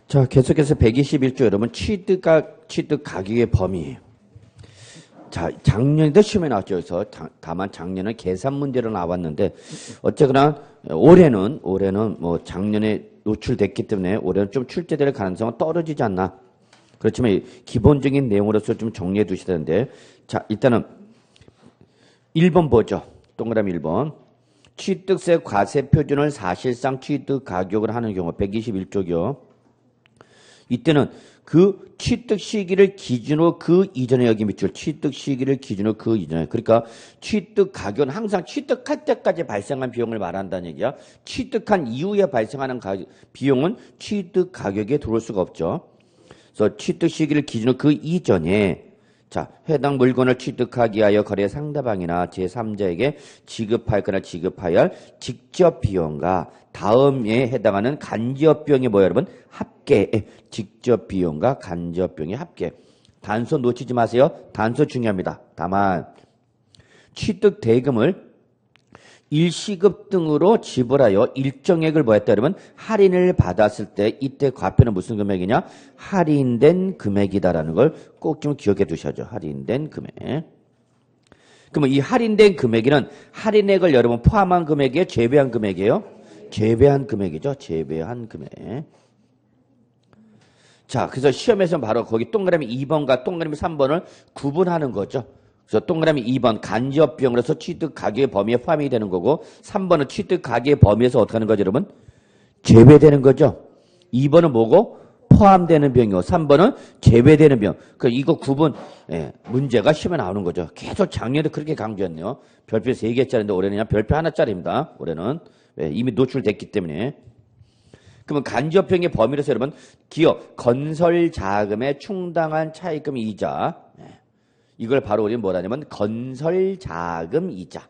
자, 계속해서 121조 여러분 취득 가격의 범위. 자, 작년에도 시험에 나왔죠. 그래서 다만 작년은 계산 문제로 나왔는데 어쨌거나 올해는 뭐 작년에 노출됐기 때문에 올해는 좀 출제될 가능성은 떨어지지 않나. 그렇지만 기본적인 내용으로서 좀 정리해 두셔야 되는데, 자, 일단은 1번 보죠. 동그라미 1번. 취득세 과세 표준을 사실상 취득 가격을 하는 경우 121조요. 이때는 그 취득 시기를 기준으로 그 이전에 여기 밑줄 취득 시기를 기준으로 그 이전에, 그러니까 취득 가격은 항상 취득할 때까지 발생한 비용을 말한다는 얘기야. 취득한 이후에 발생하는 비용은 취득 가격에 들어올 수가 없죠. 그래서 취득 시기를 기준으로 그 이전에, 자, 해당 물건을 취득하기 위하여 거래 상대방이나 제3자에게 지급하거나 지급하여야 할 직접 비용과 다음에 해당하는 간접 비용이 뭐예요, 여러분? 합계. 직접 비용과 간접 비용의 합계. 단서 놓치지 마세요. 단서 중요합니다. 다만 취득 대금을 일시급 등으로 지불하여 일정액을 뭐 했다 그러면 할인을 받았을 때 이때 과표는 무슨 금액이냐? 할인된 금액이다라는 걸 꼭 좀 기억해 두셔야죠. 할인된 금액. 그러면 이 할인된 금액에는 할인액을 여러분 포함한 금액이에요? 제외한 금액이에요? 제외한 금액이죠. 제외한 금액. 자, 그래서 시험에서 바로 거기 동그라미 2번과 동그라미 3번을 구분하는 거죠. 그래서 동그라미 2번 간접 비용으로서 취득 가격의 범위에 포함이 되는 거고 3번은 취득 가격의 범위에서 어떻게 하는 거죠, 여러분? 제외되는 거죠. 2번은 뭐고? 포함되는 비용이고 3번은 제외되는 비용. 그러니까 이거 구분 문제가 시험에 나오는 거죠. 계속 작년에도 그렇게 강조했네요. 별표 3개짜리인데 올해는 그냥 별표 하나짜리입니다. 올해는 이미 노출됐기 때문에. 그러면 간접 비용의 범위로서 여러분 기업 건설 자금에 충당한 차입금 이자, 이걸 바로 우리는 뭐라 하냐면 건설 자금 이자.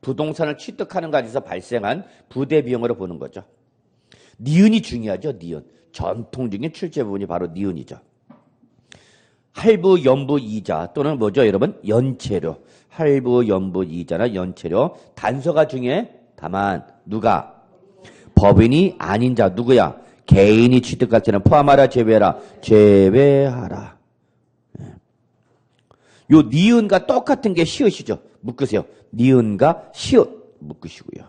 부동산을 취득하는 과정에서 발생한 부대 비용으로 보는 거죠. 니은이 중요하죠. 니은. 전통적인 출제 부분이 바로 니은이죠. 할부, 연부, 이자 또는 뭐죠, 여러분? 연체료. 할부, 연부, 이자나 연체료. 단서가 중요해. 다만 누가? 법인이 아닌 자. 누구야? 개인이 취득할 때는 포함하라, 제외하라. 제외하라. 요 니은과 똑같은 게 시읒이죠. 묶으세요. 니은과 시읒 묶으시고요.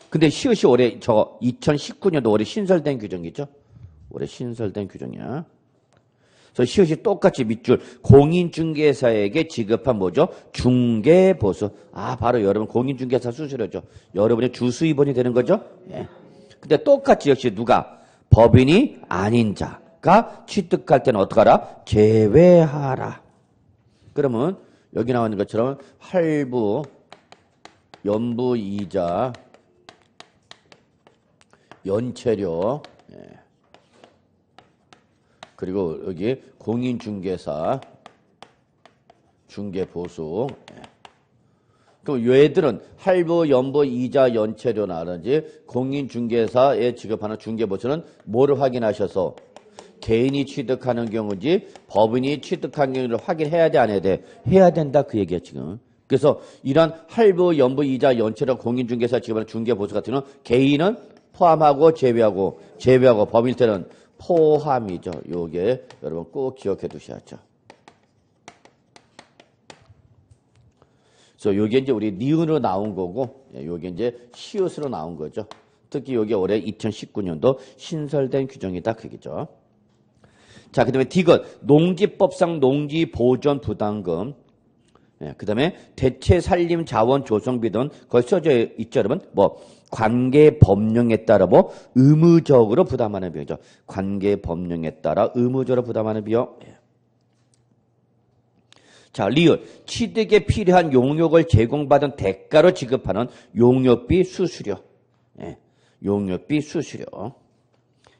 근데 시읒이 올해 2019년도 올해 신설된 규정이죠. 올해 신설된 규정이야. 그래서 시읒이 똑같이 밑줄 공인중개사에게 지급한 뭐죠? 중개보수. 아, 바로 여러분 공인중개사 수수료죠. 여러분의 주수입원이 되는 거죠. 예. 근데 똑같이 역시 누가? 법인이 아닌 자가 취득할 때는 어떡하라? 제외하라. 그러면 여기 나오는 것처럼 할부, 연부, 이자, 연체료, 그리고 여기 공인중개사, 중개보수. 그럼 얘들은 할부, 연부, 이자, 연체료라든지 공인중개사에 지급하는 중개보수는 뭐를 확인하셔서 개인이 취득하는 경우인지 법인이 취득한 경우를 확인해야 돼, 안 해야 돼? 해야 된다, 그 얘기야 지금. 그래서 이런 할부, 연부, 이자, 연체료, 공인중개사 지급하는 중개보수 같은 경우는 개인은 포함하고 제외하고 법인일 때는 포함이죠. 요게 여러분 꼭 기억해 두셔야죠. 그래서 요게 이제 우리 니은으로 나온 거고, 요게 이제 시읒으로 나온 거죠. 특히 요게 올해 2019년도 신설된 규정이다, 그게죠. 자, 그 다음에 디귿, 농지법상 농지보존 부담금. 그 다음에 대체 살림 자원 조성비 등 거기 써져 있죠, 여러분? 뭐, 관계 법령에 따라 뭐, 의무적으로 부담하는 비용이죠. 관계 법령에 따라 의무적으로 부담하는 비용. 자, 리을, 취득에 필요한 용역을 제공받은 대가로 지급하는 용역비 수수료. 용역비 수수료.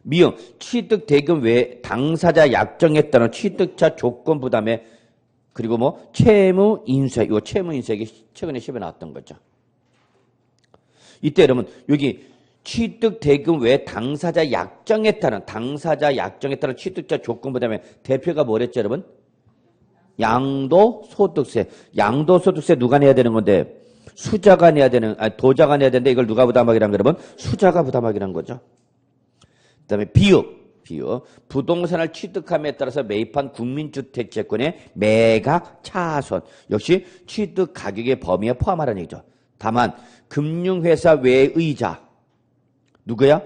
미응, 취득 대금 외에 당사자 약정에 따른 취득자 조건 부담에, 그리고 뭐 채무 인수액, 이 채무 인수액이 최근에 시험에 나왔던 거죠. 이때 여러분 여기 취득 대금 외에 당사자 약정에 따른 취득자 조건 부담에 대표가 뭐랬죠, 여러분? 양도소득세. 양도소득세 누가 내야 되는 건데? 수자가 내야 되는, 도자가 내야 되는데 이걸 누가 부담하기란 거라면? 수자가 부담하기란 거죠. 그다음에 비읍. 부동산을 취득함에 따라서 매입한 국민주택채권의 매각 차손. 역시 취득 가격의 범위에 포함하라는 얘기죠. 다만 금융회사 외의 자. 누구야?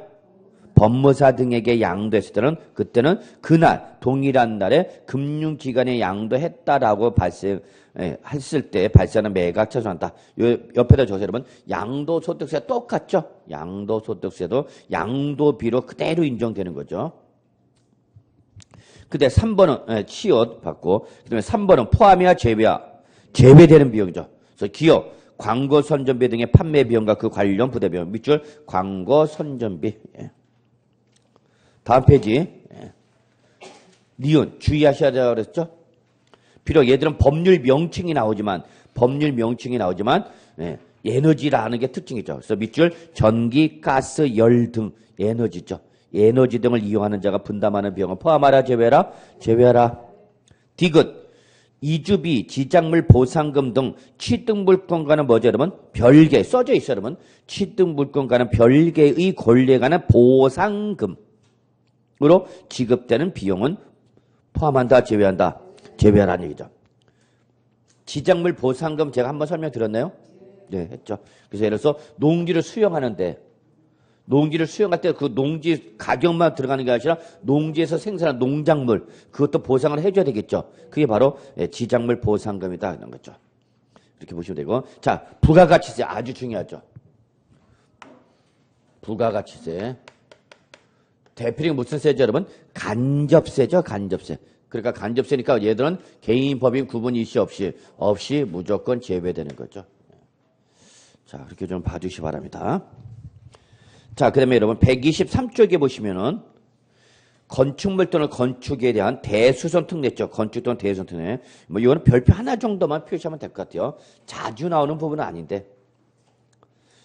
법무사 등에게 양도했을 때는 그때는 그날 동일한 날에 금융기관에 양도했다라고 했을 때 발생하는 매각 차손한다. 옆에다 적어서 여러분 양도소득세 똑같죠? 양도소득세도 양도비로 그대로 인정되는 거죠. 그때 3번은 치읓 받고 그다음에 3번은 포함이야 제외야? 제외되는 비용이죠. 그래서 기업, 광고 선전비 등의 판매 비용과 그 관련 부대 비용 밑줄 광고 선전비. 다음 페이지. 니은 주의하셔야 되라고 그랬죠? 비록 얘들은 법률 명칭이 나오지만 에너지라는 게 특징이죠. 그래서 밑줄 전기, 가스, 열 등 에너지죠. 에너지 등을 이용하는 자가 분담하는 비용을 포함하라 제외하라? 제외하라. 디귿 이주비, 지작물 보상금 등 취득물권과는 뭐죠 여러분? 별개 써져 있어요 여러분. 취득물권과는 별개의 권리에 관한 보상금으로 지급되는 비용은 포함한다 제외한다? 제외하라는 얘기죠. 지작물 보상금 제가 한번 설명드렸나요? 네, 했죠. 그래서 예를 들어서 농지를 수용하는데 농지를 수용할 때 그 농지 가격만 들어가는 게 아니라 농지에서 생산한 농작물 그것도 보상을 해줘야 되겠죠. 그게 바로 지작물 보상금이다 이런 거죠. 이렇게 보시면 되고 자 부가가치세 아주 중요하죠. 부가가치세 대표적인 무슨 세죠 여러분? 간접세죠. 간접세. 그러니까 간접세니까 얘들은 개인 법인 구분 일시 없이 무조건 제외되는 거죠. 자 그렇게 좀 봐주시기 바랍니다. 자, 그 다음에 여러분, 123쪽에 보시면은, 건축물 또는 건축에 대한 대수선 특례죠. 건축 또는 대수선 특례. 뭐, 이거는 별표 하나 정도만 표시하면 될 것 같아요. 자주 나오는 부분은 아닌데.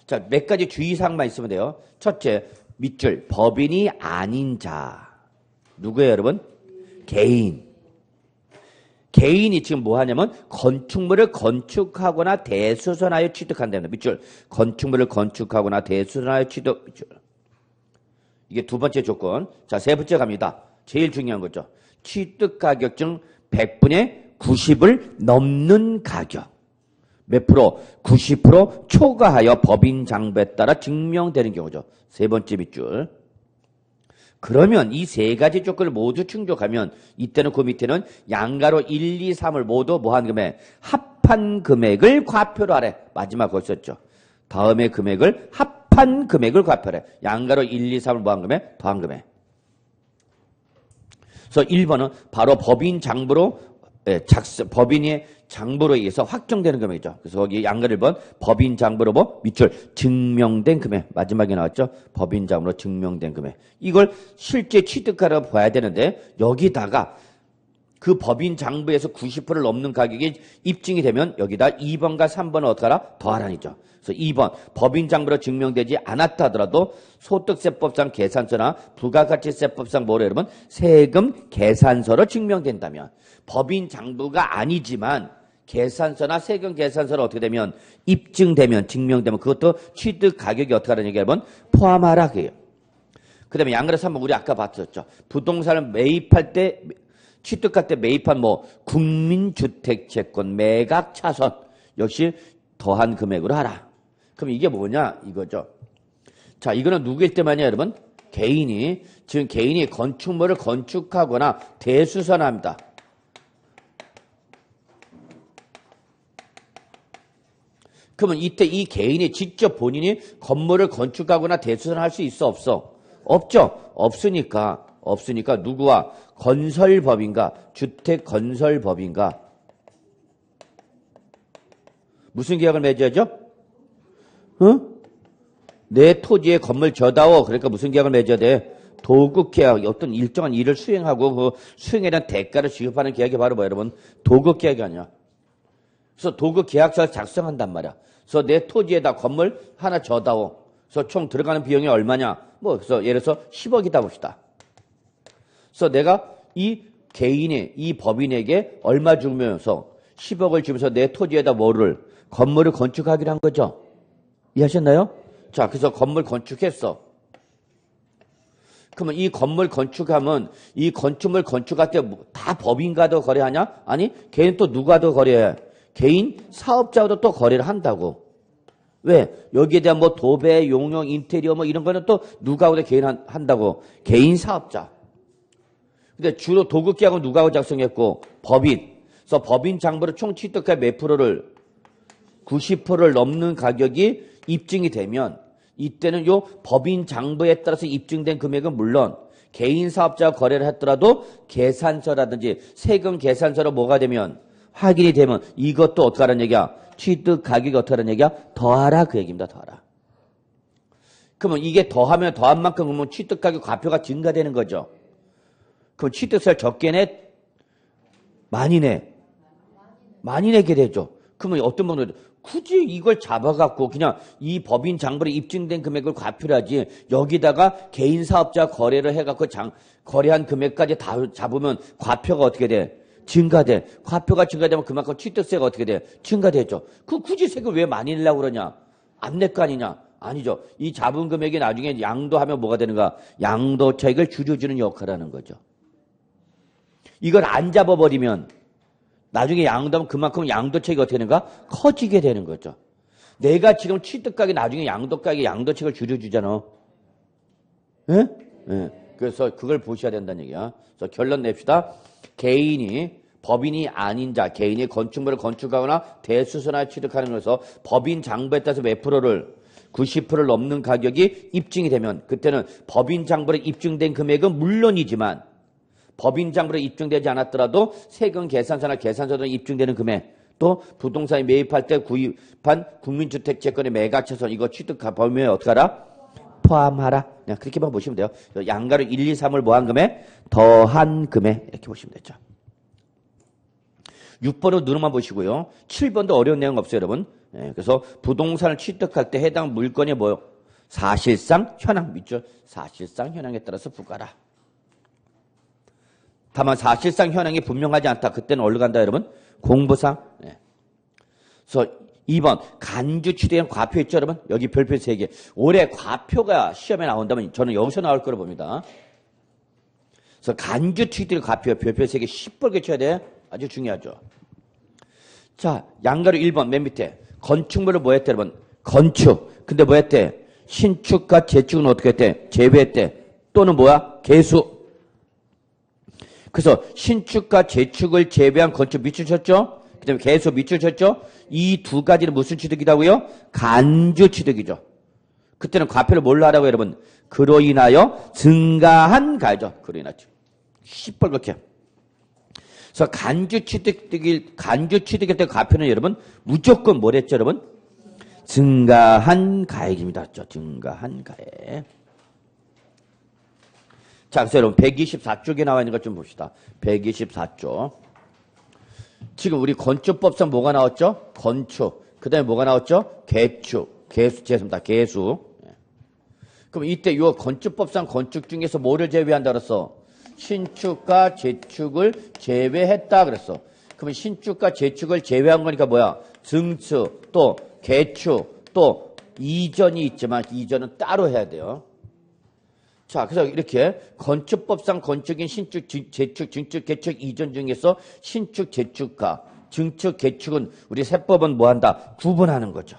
자, 몇 가지 주의사항만 있으면 돼요. 첫째, 밑줄, 법인이 아닌 자. 누구예요, 여러분? 개인. 개인이 지금 뭐 하냐면 건축물을 건축하거나 대수선하여 취득한다는 밑줄. 건축물을 건축하거나 대수선하여 취득. 밑줄. 이게 두 번째 조건. 자, 세 번째 갑니다. 제일 중요한 거죠. 취득 가격 중 100분의 90을 넘는 가격. 몇 프로? 90% 초과하여 법인 장부에 따라 증명되는 경우죠. 세 번째 밑줄. 그러면 이 세 가지 조건을 모두 충족하면 이때는 그 밑에는 양가로 1, 2, 3을 모두 뭐한 금액? 합한 금액을 과표로 하래. 마지막 거기 썼죠. 다음에 금액을 합한 금액을 과표래. 양가로 1, 2, 3을 뭐한 금액? 더한 금액. 그래서 1번은 바로 법인 장부로 법인의 장부로 의해서 확정되는 금액이죠. 그래서 거기 양가를 1번 법인 장부로 뭐 밑줄 증명된 금액 마지막에 나왔죠. 법인 장부로 증명된 금액. 이걸 실제 취득하러 봐야 되는데 여기다가 그 법인 장부에서 90%를 넘는 가격이 입증이 되면 여기다 2번과 3번을 어떻게 하라? 더하라니죠. 그래서 2번 법인 장부로 증명되지 않았다 하더라도 소득세법상 계산서나 부가가치세법상 뭐래 여러분? 세금 계산서로 증명된다면 법인 장부가 아니지만 계산서나 세금 계산서를 어떻게 되면 입증되면 증명되면 그것도 취득 가격이 어떻게 하는 얘기 여러분? 포함하라 그래요. 그 다음에 양가로서 한번 우리 아까 봤었죠. 부동산을 매입할 때 취득할 때 매입한 뭐 국민주택채권 매각 차선 역시 더한 금액으로 하라. 그럼 이게 뭐냐 이거죠. 자 이거는 누구일 때만이야 여러분? 개인이 지금 개인이 건축물을 건축하거나 대수선합니다. 그러면 이때 이 개인이 직접 본인이 건물을 건축하거나 대수선할 수 있어 없어? 없죠. 없으니까 누구와 건설법인가 주택건설법인가 무슨 계약을 맺어야죠? 응? 내 토지에 건물 져다오. 그러니까 무슨 계약을 맺어야 돼? 도급계약. 어떤 일정한 일을 수행하고 그 수행에 대한 대가를 지급하는 계약이 바로 뭐야 여러분? 도급계약이 아니야. 그래서 도급계약서를 작성한단 말이야. 그래서 내 토지에다 건물 하나 져다오. 그래서 총 들어가는 비용이 얼마냐? 뭐 그래서 예를 들어서 10억이다 봅시다. 그래서 내가 이 개인이 이 법인에게 얼마 주면서 10억을 주면서 내 토지에다 건물을 건축하기로 한 거죠. 이해하셨나요? 자, 그래서 건물 건축했어. 그러면 이 건물 건축하면 이 건축물 건축할 때 다 법인과도 거래하냐? 아니, 개인 또 누가도 거래해? 개인 사업자와도 또 거래를 한다고. 왜? 여기에 대한 뭐 도배, 용역, 인테리어 뭐 이런 거는 또 누가하고 개인 한다고. 개인 사업자. 근데 주로 도급계약은 누가하고 작성했고 법인. 그래서 법인 장부를 총 취득할 몇 프로를 90%를 넘는 가격이 입증이 되면 이때는 요 법인 장부에 따라서 입증된 금액은 물론 개인 사업자와 거래를 했더라도 계산서라든지 세금 계산서로 뭐가 되면 확인이 되면 이것도 어떻게 하라는 얘기야? 취득 가격이 어떻게 하라는 얘기야? 더하라 그 얘기입니다. 더하라. 그러면 이게 더하면 더한 만큼 그러면 취득 가격 과표가 증가되는 거죠. 그럼 취득세를 적게 내? 많이 내? 많이 내게 되죠. 그러면 어떤 분들은 굳이 이걸 잡아갖고 그냥 이 법인 장부에 입증된 금액을 과표를 하지 여기다가 개인 사업자 거래를 해갖고 거래한 금액까지 다 잡으면 과표가 어떻게 돼? 증가돼. 과표가 증가되면 그만큼 취득세가 어떻게 돼? 증가되죠. 그 굳이 세금 왜 많이 내려고 그러냐? 안 낼 거 아니냐? 아니죠. 이 잡은 금액이 나중에 양도하면 뭐가 되는가? 양도 차익을 줄여주는 역할을 하는 거죠. 이걸 안 잡아버리면 나중에 양도하면 그만큼 양도 차익이 어떻게 되는가? 커지게 되는 거죠. 내가 지금 취득가격이 나중에 양도가격에 양도 차익을 줄여주잖아. 예? 예. 그래서 그걸 보셔야 된다는 얘기야. 그래서 결론 냅시다. 개인이 법인이 아닌 자, 개인이 건축물을 건축하거나 대수선화에 취득하는 것에서 법인 장부에 따라서 몇 프로를 90%를 넘는 가격이 입증이 되면 그때는 법인 장부에 입증된 금액은 물론이지만 법인 장부로 입증되지 않았더라도 세금 계산서나 계산서로 입증되는 금액 또 부동산에 매입할 때 구입한 국민주택 채권의 매각차손 이거 취득 범위에 어떻게 하라? 포함하라. 그냥 그렇게만 보시면 돼요. 양가로 1, 2, 3을 뭐한 금액? 더한 금액 이렇게 보시면 되죠. 6번은 누르만 보시고요. 7번도 어려운 내용 없어요 여러분. 그래서 부동산을 취득할 때 해당 물건이 뭐요? 사실상 현황 밑줄 사실상 현황에 따라서 부과라. 다만 사실상 현황이 분명하지 않다. 그때는 어디로 간다 여러분? 공부상. 그래서 2번 간주 취득한 과표 있죠 여러분? 여기 별표 3개. 올해 과표가 시험에 나온다면 저는 여기서 나올 거로 봅니다. 그래서 간주 취득 과표 별표 3개 10벌게 쳐야 돼. 아주 중요하죠. 자 양가로 1번 맨 밑에 건축물을 뭐 했대 여러분? 건축. 근데 뭐 했대? 신축과 재축은 어떻게 했대? 제외했대. 또는 뭐야? 개수. 그래서 신축과 재축을 제외한 건축 밑줄 쳤죠? 그 다음에 개수 밑줄 쳤죠? 이 두 가지는 무슨 취득이라고요? 간주 취득이죠. 그때는 과표를 뭘로 하라고 여러분? 그로 인하여 증가한 가죠. 그로 인하여. 시뻘겋게. 그래서 간주 취득일 때 과표는 여러분 무조건 뭐랬죠 여러분? 증가한 가액입니다. 증가한 가액. 자, 그래서 여러분 124쪽에 나와 있는 것 좀 봅시다. 124쪽. 지금 우리 건축법상 뭐가 나왔죠? 건축. 그 다음에 뭐가 나왔죠? 개축. 개수, 죄송합니다. 개수. 그럼 이때 요 건축법상 건축 중에서 뭐를 제외한다 그랬어? 신축과 재축을 제외했다 그랬어. 그러면 신축과 재축을 제외한 거니까 뭐야? 증축, 또 개축, 또 이전이 있지만 이전은 따로 해야 돼요. 자, 그래서 이렇게 건축법상 건축인 신축, 재축, 증축, 개축, 이전 중에서 신축, 재축과 증축, 개축은 우리 세법은 뭐 한다? 구분하는 거죠.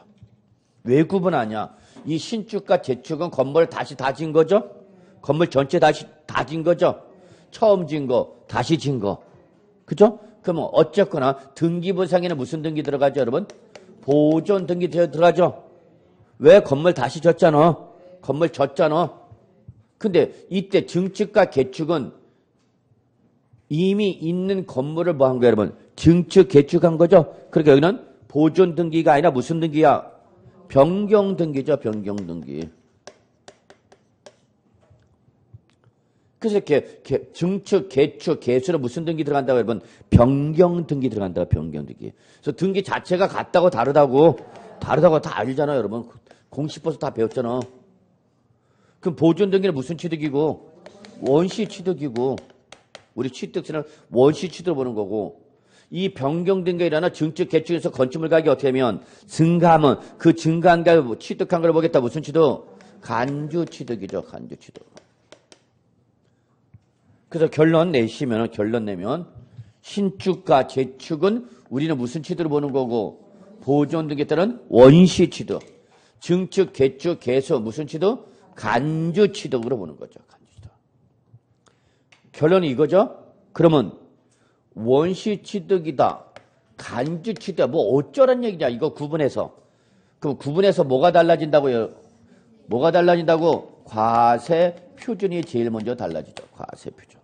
왜 구분하냐? 이 신축과 재축은 건물 다시 다 진 거죠? 건물 전체 다시 다 진 거죠? 처음 진 거, 다시 진 거. 그죠? 그러면 어쨌거나 등기부상에는 무슨 등기 들어가죠, 여러분? 보존 등기 들어가죠? 왜? 건물 다시 졌잖아. 건물 졌잖아. 근데 이때 증축과 개축은 이미 있는 건물을 뭐 한 거예요, 여러분? 증축, 개축한 거죠? 그러니까 여기는 보존 등기가 아니라 무슨 등기야? 변경 등기죠, 변경 등기. 그래서 이렇게 증축, 개축, 개수는 무슨 등기 들어간다고 여러분? 변경 등기 들어간다고, 변경 등기. 그래서 등기 자체가 같다고 다르다고 다 알잖아요, 여러분. 공시버스 다 배웠잖아. 그럼 보존 등기는 무슨 취득이고? 원시 취득이고. 우리 취득세는 원시 취득을 보는 거고. 이 변경 등기가 일어나 증축, 개축에서 건축물 가격이 어떻게 하면 증가하면 그 증가한 가격 취득한 걸 보겠다. 무슨 취득? 간주 취득이죠. 간주 취득. 그래서 결론 내면 신축과 재축은 우리는 무슨 취득을 보는 거고 보존 등에 따른 원시 취득, 증축, 개축, 개수 무슨 취득? 간주 취득으로 보는 거죠. 간주 취득. 결론이 이거죠. 그러면 원시 취득이다. 간주 취득 뭐 어쩌란 얘기냐 이거 구분해서. 그럼 구분해서 뭐가 달라진다고요? 뭐가 달라진다고? 과세 표준이 제일 먼저 달라지죠. 과세 표준.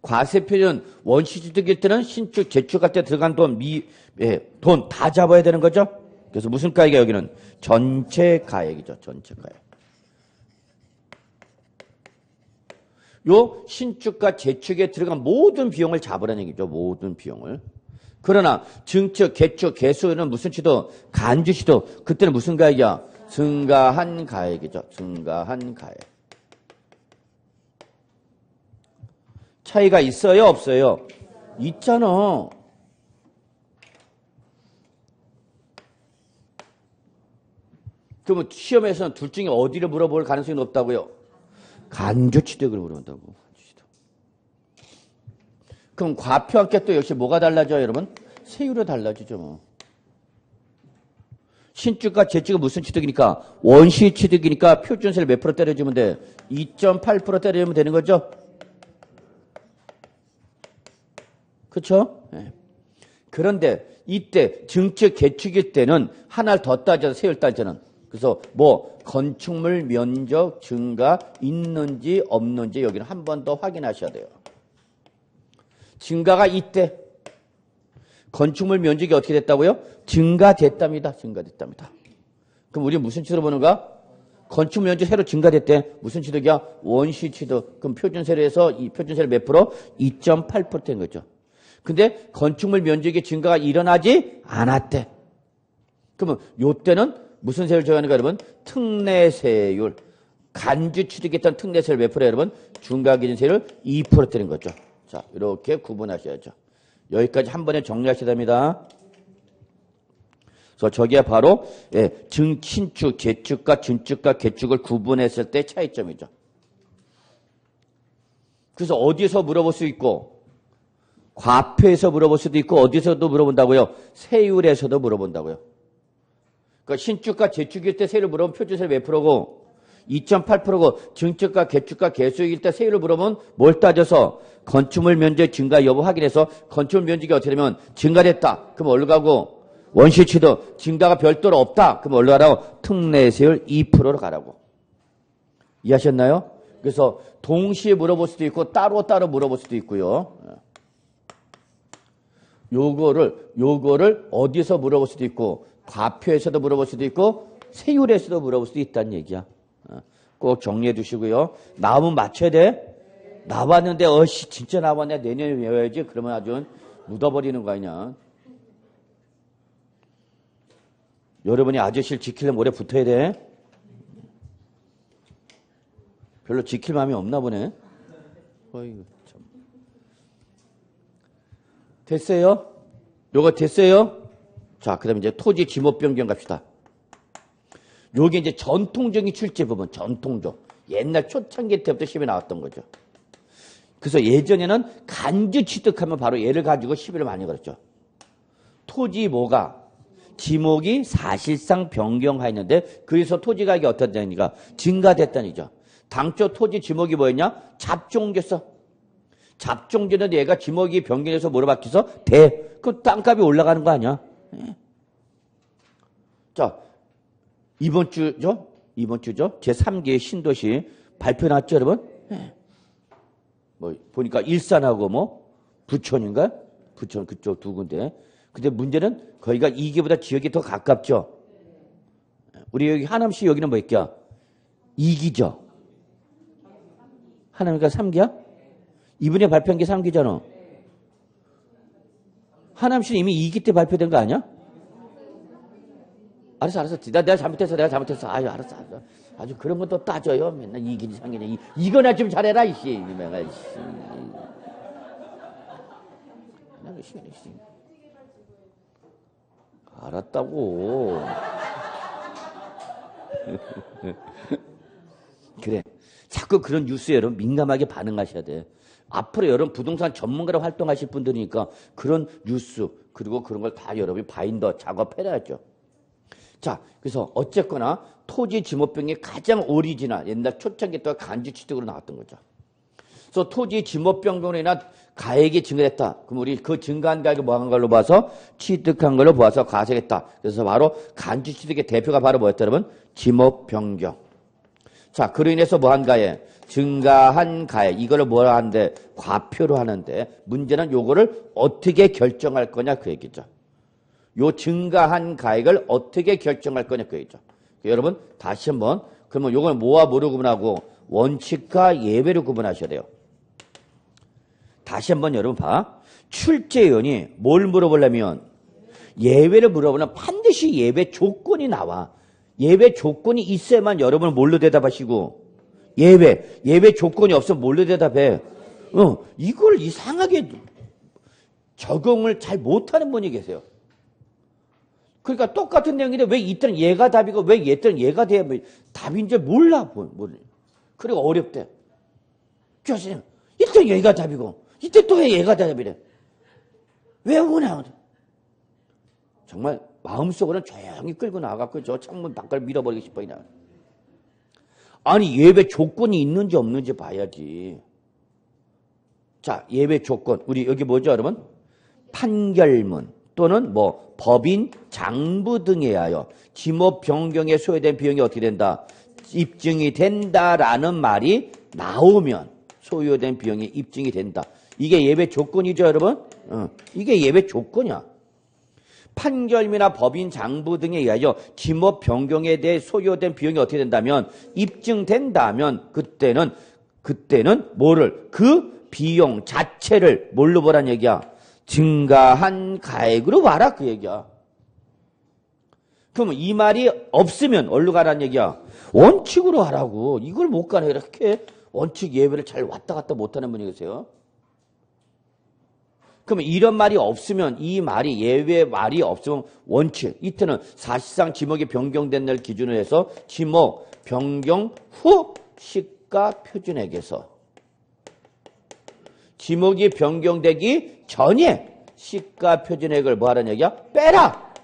과세 표준 원시 취득일 때는 신축, 재축할 때 들어간 돈, 돈 다 잡아야 되는 거죠. 그래서 무슨 가액이야 여기는? 전체 가액이죠. 전체 가액. 요 신축과 재축에 들어간 모든 비용을 잡으라는 얘기죠. 모든 비용을. 그러나 증축, 개축, 개수는 무슨 취득? 간주 취득. 그때는 무슨 가액이야? 증가한 가액이죠. 증가한 가액. 차이가 있어요? 없어요? 있잖아. 그러면 시험에서는 둘 중에 어디를 물어볼 가능성이 높다고요? 간주 취득을 물어본다고. 그럼 과표 함께 또 역시 뭐가 달라져요, 여러분? 세율이 달라지죠, 뭐. 신축과 재축은 무슨 취득이니까? 원시 취득이니까 표준세를 몇 프로 때려주면 돼? 2.8% 때려주면 되는 거죠? 그렇죠? 네. 그런데 이때 증축, 개축일 때는 하나를 더 따져서 세율 따져는. 그래서 뭐 건축물 면적 증가 있는지 없는지 여기는 한 번 더 확인하셔야 돼요. 증가가 이때 건축물 면적이 어떻게 됐다고요? 증가됐답니다. 증가됐답니다. 그럼 우리 무슨 취득으로 보는가? 건축물 면적 새로 증가됐대. 무슨 취득이야? 원시 취득. 그럼 표준세로 해서 이 표준세를 몇 프로? 2.8%인 거죠. 근데 건축물 면적의 증가가 일어나지 않았대. 그러면 요때는 무슨 세율 정하는가 여러분? 특례세율. 간주 취득했던 특례세율 몇 프로 여러분? 중과기준세율 2% 때린 거죠. 자, 이렇게 구분하셔야죠. 여기까지 한 번에 정리하셔야 됩니다. 그래서 저게 바로 신축, 재축과 증축과 개축을 구분했을 때 차이점이죠. 그래서 어디서 물어볼 수 있고 과표에서 물어볼 수도 있고 어디서도 물어본다고요? 세율에서도 물어본다고요. 그러니까 신축과 재축일 때 세율을 물어보면 표준세율 몇 프로고 2.8%고 증축과 개축과 개수일 때 세율을 물어보면 뭘 따져서 건축물 면적 증가 여부 확인해서 건축물 면적이 어떻게 되면 증가됐다. 그럼 어디로 가고 원시 취득 증가가 별도로 없다. 그럼 어디로 가라고? 특례세율 2%로 가라고. 이해하셨나요? 그래서 동시에 물어볼 수도 있고 따로따로 물어볼 수도 있고요. 요거를 어디서 물어볼 수도 있고 과표에서도 물어볼 수도 있고 세율에서도 물어볼 수도 있다는 얘기야. 꼭 정리해 두시고요. 나오면 맞춰야 돼. 나왔는데 진짜 나왔네. 내년에 외워야지. 그러면 아주 묻어버리는 거 아니냐. 여러분이 아저씨를 지키려면 오래 붙어야 돼. 별로 지킬 마음이 없나 보네. 어이구, 참. 됐어요? 요거 됐어요? 자, 그 다음에 이제 토지 지목 변경 갑시다. 요게 이제 전통적인 출제 부분, 전통적. 옛날 초창기 때부터 시험에 나왔던 거죠. 그래서 예전에는 간주 취득하면 바로 얘를 가지고 시비를 많이 걸었죠. 토지 뭐가? 지목이 사실상 변경하였는데 그래서 토지 가격이 어떻다니까? 증가됐다니죠. 당초 토지 지목이 뭐였냐? 잡종됐어. 잡종되는데 얘가 지목이 변경해서 뭐로 바뀌어서 대. 그럼 땅값이 올라가는 거 아니야? 자, 이번 주죠? 제3기의 신도시 발표 났죠, 여러분? 뭐, 보니까 일산하고 뭐, 부천인가? 부천 그쪽 두 군데. 근데 문제는 거기가 2기보다 지역이 더 가깝죠? 우리 여기 하남시 여기는 뭐 있냐? 2기죠? 하남이가 3기야? 이번에 발표한 게 3기잖아. 하남시는 이미 2기 때 발표된 거 아니야? 알았어. 내가 잘못했어. 아유, 알았어. 아주 그런 건 또 따져요. 맨날 2기니 3기니. 이거나 좀 잘해라, 이씨. 내가, 이씨. 알았다고. 그래. 자꾸 그런 뉴스에 여러분 민감하게 반응하셔야 돼. 앞으로 여러분 부동산 전문가로 활동하실 분들이니까 그런 뉴스 그리고 그런 걸 다 여러분이 바인더 작업해야죠. 자, 그래서 어쨌거나 토지 지목병이 가장 오리지널 옛날 초창기 때 간주 취득으로 나왔던 거죠. 그래서 토지 지목병으로 인한 가액이 증가했다. 그럼 우리 그 증가한 가액을 뭐 한 걸로 봐서 취득한 걸로 봐서 과세했다. 그래서 바로 간주 취득의 대표가 바로 뭐였다 여러분? 지목변경. 자, 그로 인해서 뭐 한 가액? 증가한 가액. 이거를 뭐라 하는데? 과표로 하는데 문제는 요거를 어떻게 결정할 거냐 그 얘기죠. 요 증가한 가액을 어떻게 결정할 거냐 그 얘기죠. 여러분 다시 한번 그러면 요걸 뭐와 뭐로 구분하고 원칙과 예외로 구분하셔야 돼요. 다시 한번 여러분 봐. 출제위원이 뭘 물어보려면 예외를 물어보면 반드시 예외 조건이 나와. 예외 조건이 있어야만 여러분은 뭘로 대답하시고 예외 조건이 없으면 뭘로 대답해. 이걸 이상하게 적용을 잘 못하는 분이 계세요. 그러니까 똑같은 내용인데 왜 이때는 얘가 답이고 왜 이때는 얘가 돼야 답인 줄 몰라. 그리고 어렵대. 교수님 이때 얘가 답이고 이때 또 왜 얘가 답이래. 왜 오냐. 정말 마음속으로는 조용히 끌고 나가고 저 창문 밖을 밀어버리고 싶어. 아니 예외 조건이 있는지 없는지 봐야지. 자, 예외 조건 우리 여기 뭐죠 여러분? 판결문 또는 뭐 법인 장부 등에 의하여 지목 변경에 소요된 비용이 어떻게 된다? 입증이 된다라는 말이 나오면 소요된 비용이 입증이 된다. 이게 예외 조건이죠 여러분? 이게 예외 조건이야. 판결이나 법인 장부 등에 의하여 지목 변경에 대해 소요된 비용이 어떻게 된다면 입증된다면 그때는 뭐를 그 비용 자체를 뭘로 보란 얘기야? 증가한 가액으로 봐라 그 얘기야. 그러면 이 말이 없으면 어디로 가라는 얘기야? 원칙으로 하라고. 이걸 못 가네. 이렇게 원칙 예외를 잘 왔다 갔다 못하는 분이 계세요. 그러면 이런 말이 없으면 이 말이 예외 말이 없으면 원칙. 이때는 사실상 지목이 변경된 날 기준으로 해서 지목 변경 후 시가 표준액에서 지목이 변경되기 전에 시가 표준액을 뭐 하라는 얘기야? 빼라!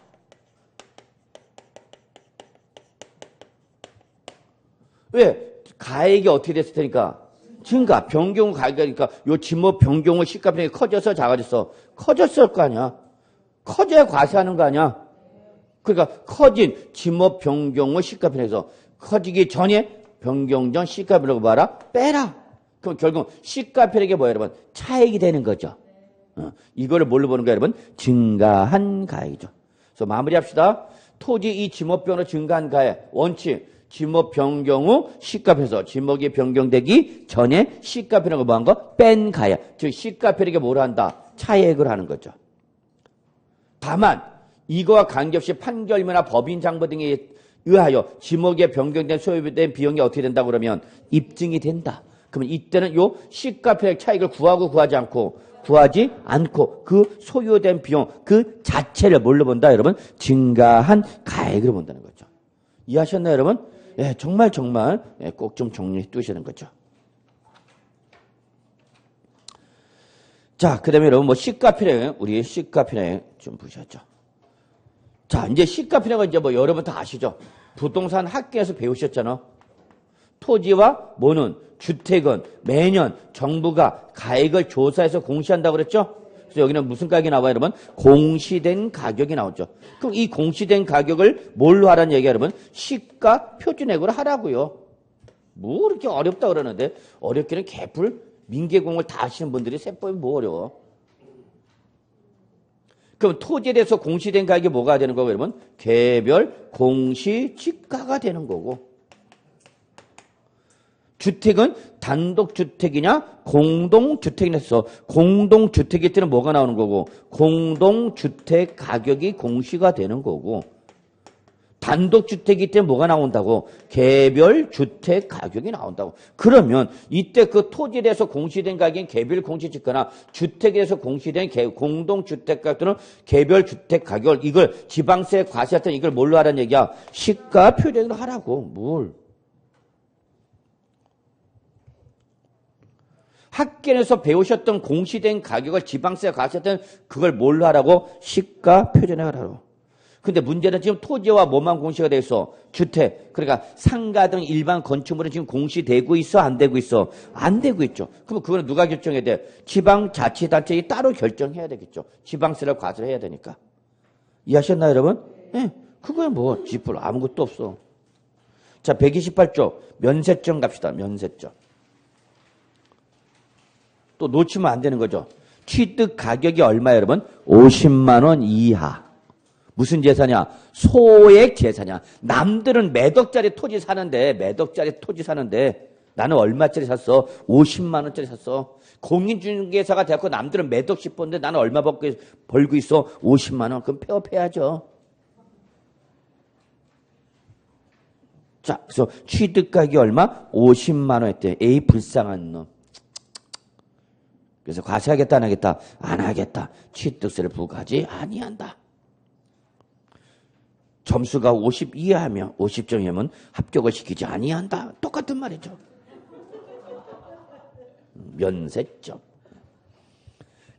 왜? 가액이 어떻게 됐을 테니까? 증가, 변경 가격이니까 요 지목 변경 후 시가 표준액이 커져서 작아졌어. 커졌을 거 아니야. 커져야 과세하는 거 아니야. 그러니까 커진 지목 변경 후 시가 표준액에서 커지기 전에 변경 전 시가 표준액을 봐라? 빼라! 그럼 결국 시가 표준액이 뭐야 여러분? 차액이 되는 거죠. 이거를 뭘로 보는 거야 여러분? 증가한 가액이죠. 그래서 마무리합시다. 토지 이 지목 변경으로 증가한 가액 원칙 지목 변경 후 시가 표준액 지목이 변경되기 전에 시가 표준액을 뭐 한 거? 뺀 가액. 즉 시가 표준액이 뭐로 한다? 차액을 하는 거죠. 다만 이거와 관계없이 판결문이나 법인 장부 등에 의하여 지목에 변경된 소요된 비용이 어떻게 된다 그러면 입증이 된다. 그러면 이때는 요 시가 표준액 차익을 구하지 않고 그 소요된 비용 그 자체를 뭘로 본다 여러분? 증가한 가액으로 본다는 거죠. 이해하셨나요 여러분? 예, 정말 꼭 좀 정리해 두시는 거죠. 자, 그 다음에 여러분 뭐 시가 표준액 우리 시가 표준액 좀 보셨죠. 자, 이제 시가 표준액은 이제 뭐 여러분 다 아시죠? 부동산 학교에서 배우셨잖아. 토지와 뭐는 주택은 매년 정부가 가액을 조사해서 공시한다고 그랬죠? 그래서 여기는 무슨 가격이 나와요, 여러분? 공시된 가격이 나오죠. 그럼 이 공시된 가격을 뭘로 하라는 얘기야, 여러분? 시가 표준액으로 하라고요. 뭐 그렇게 어렵다 그러는데 어렵기는 개풀 민계공을 다 하시는 분들이 세법이 뭐 어려워. 그럼 토지에 대해서 공시된 가격이 뭐가 되는 거고, 여러분? 개별 공시지가가 되는 거고. 주택은 단독주택이냐 공동주택이냐 해서 공동주택일 때는 뭐가 나오는 거고 공동주택 가격이 공시가 되는 거고 단독주택일 때는 뭐가 나온다고 개별주택 가격이 나온다고. 그러면 이때 그 토지에 대해서 공시된 가격인 개별공시지가나 주택에 대해서 공시된 공동주택 가격들은 개별주택 가격을 이걸 지방세 과세할 때는 이걸 뭘로 하라는 얘기야? 시가 표준으로 하라고. 뭘. 학교에서 배우셨던 공시된 가격을 지방세가 과세했던 그걸 뭘로 하라고? 시가 표준액을 하라고. 근데 문제는 지금 토지와 뭐만 공시가 돼 있어? 주택. 그러니까 상가 등 일반 건축물은 지금 공시되고 있어? 안 되고 있어? 안 되고 있죠. 그럼 그거는 누가 결정해야 돼? 지방자치단체에 따로 결정해야 되겠죠. 지방세를 과세를 해야 되니까. 이해하셨나요, 여러분? 네. 그거야 뭐 쥐뿔 아무것도 없어. 자, 128조 면세점 갑시다. 면세점. 또 놓치면 안 되는 거죠. 취득 가격이 얼마예요, 여러분? 50만 원 이하. 무슨 재산이야? 소액 재산이야. 남들은 몇 억짜리 토지 사는데 나는 얼마짜리 샀어? 50만 원짜리 샀어. 공인중개사가 돼갖고 남들은 몇 억씩 버는데 나는 얼마 벌고 있어? 50만 원. 그럼 폐업해야죠. 자, 그래서 취득가격이 얼마? 50만 원 했대. 에이, 불쌍한 놈. 그래서 과세하겠다, 안 하겠다? 안 하겠다. 취득세를 부과하지 아니한다. 점수가 50 이하면 50점이면 합격을 시키지 아니한다. 똑같은 말이죠. 면세점.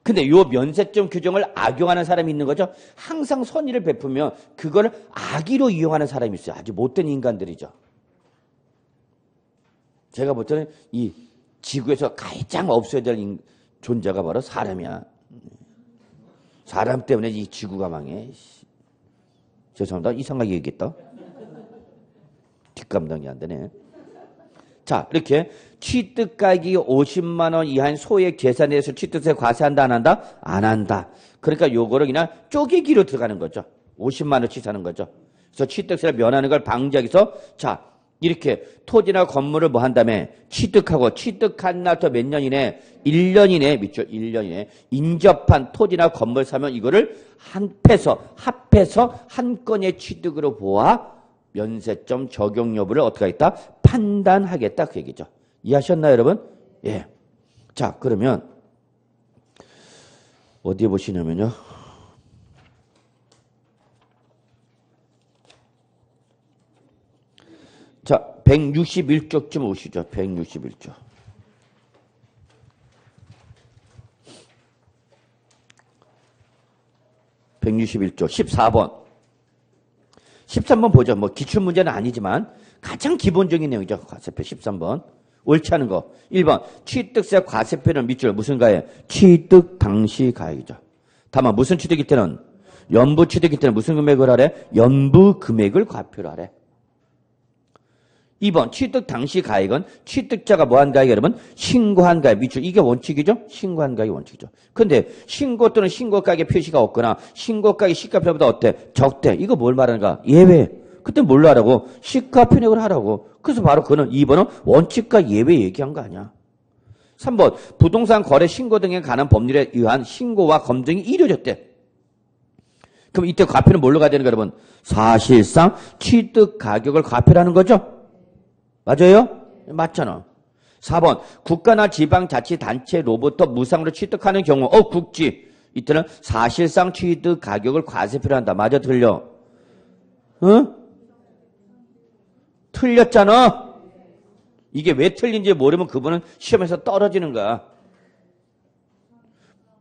근데 요 면세점 규정을 악용하는 사람이 있는 거죠. 항상 선의를 베푸면 그걸 악의로 이용하는 사람이 있어요. 아주 못된 인간들이죠. 제가 볼 때는 이 지구에서 가장 없어야 될 존재가 바로 사람이야. 사람 때문에 이 지구가 망해. 죄송합니다. 이상하게 얘기했다. 뒷감당이 안 되네. 자, 이렇게 취득가격이 50만 원 이하인 소액 재산에 대해서 취득세 과세한다, 안 한다? 안 한다. 그러니까 요거를 그냥 쪼개기로 들어가는 거죠. 50만 원치 사는 거죠. 그래서 취득세를 면하는 걸 방지하기 위해서 자, 이렇게 토지나 건물을 뭐 한 다음에 취득한 날부터 몇 년 이내? 1년 이내, 밑줄 1년 이내 인접한 토지나 건물 사면 이거를 합해서 한 건의 취득으로 보아 면세점 적용 여부를 어떻게 하겠다? 판단하겠다. 그 얘기죠. 이해하셨나요, 여러분? 예. 자, 그러면 어디에 보시냐면요. 자, 161쪽쯤 오시죠. 161쪽. 161쪽 14번. 13번 보죠. 뭐 기출문제는 아니지만 가장 기본적인 내용이죠. 과세표 13번. 옳지 않은 거. 1번. 취득세 과세표는 밑줄 무슨 가액? 취득 당시 가액이죠. 다만 무슨 취득일 때는 연부 취득일 때는 무슨 금액을 하래? 연부 금액을 과표를 하래. 2번. 취득 당시 가액은 취득자가 뭐한 가액 여러분? 신고한 가액. 밑줄. 이게 원칙이죠? 신고한 가액이 원칙이죠. 근데 신고 또는 신고 가액의 표시가 없거나 신고 가액이 시가표보다 어때? 적대. 이거 뭘 말하는가? 예외. 그때 뭘로 하라고? 시가 편액을 하라고. 그래서 바로 그는 2번은 원칙과 예외 얘기한 거 아니야. 3번. 부동산 거래 신고 등에 관한 법률에 의한 신고와 검증이 이루어졌대. 그럼 이때 과표는 뭘로 가야 되는 거야, 여러분? 사실상 취득 가격을 과표라는 거죠? 맞아요? 맞잖아. 4번. 국가나 지방자치단체로부터 무상으로 취득하는 경우, 국지. 이때는 사실상 취득 가격을 과세표로 한다. 맞아, 틀려? 응? 틀렸잖아? 이게 왜 틀린지 모르면 그분은 시험에서 떨어지는 거야.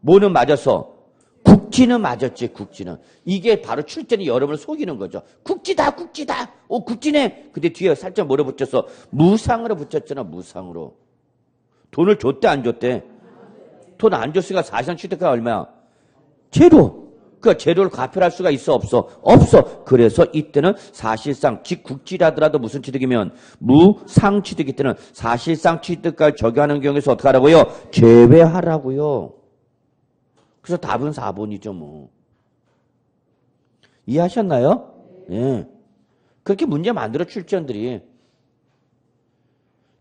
뭐는 맞았어? 국지는 맞았지, 국지는. 이게 바로 출전이 여러분을 속이는 거죠. 국지다, 국지다. 국지네. 근데 뒤에 살짝 뭐로 붙였어? 무상으로 붙였잖아, 무상으로. 돈을 줬대, 안 줬대? 돈 안 줬으니까 사실상 취득가 얼마야? 제로. 그러니까 제로를 과표할 수가 있어, 없어? 없어. 그래서 이때는 사실상 국지라더라도 무슨 취득이면 무상 취득일 때는 사실상 취득가를 적용하는 경우에서 어떻게 하라고요? 제외하라고요. 그래서 답은 4번이죠, 뭐. 이해하셨나요? 예. 그렇게 문제 만들어 출전들이.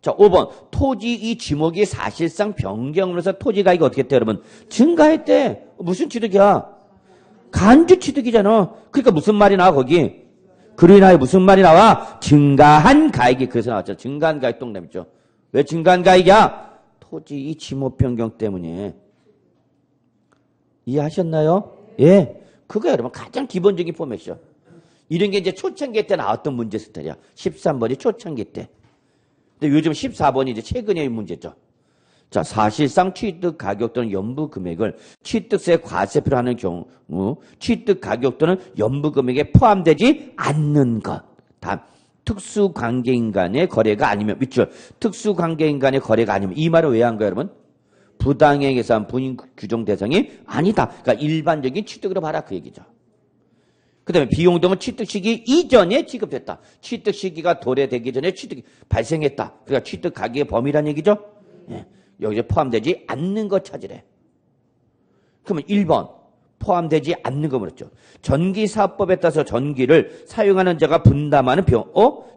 자, 5번. 토지 이 지목이 사실상 변경을 해서 토지 가격이 어떻게 했대, 여러분? 증가했대. 무슨 취득이야? 간주 취득이잖아. 그러니까 무슨 말이 나와, 거기? 그로 인하여 무슨 말이 나와? 증가한 가액이 그래서 나왔죠. 증가한 가액 동남 있죠. 왜 증가한 가액이야? 토지 이 지목 변경 때문에. 이해하셨나요? 예. 그거 여러분 가장 기본적인 포맷이죠. 이런 게 이제 초창기 때 나왔던 문제 스타일이야. 13번이 초창기 때. 근데 요즘 14번이 이제 최근의 문제죠. 자, 사실상 취득 가격 또는 연부 금액을 취득세 과세표로 하는 경우 취득 가격 또는 연부 금액에 포함되지 않는 것. 단 특수관계인 간의 거래가 아니면 밑줄 특수관계인 간의 거래가 아니면 이 말을 왜 한 거예요, 여러분? 부당행 계산 분인 규정 대상이 아니다. 그러니까 일반적인 취득으로 봐라 그 얘기죠. 그 다음에 비용 등은 취득 시기 이전에 지급됐다. 취득 시기가 도래되기 전에 취득이 발생했다. 그러니까 취득 가격의 범위란 얘기죠. 예. 여기에 포함되지 않는 것 찾으래. 그러면 1번 포함되지 않는 거 물었죠. 전기사업법에 따라서 전기를 사용하는 자가 분담하는 비용.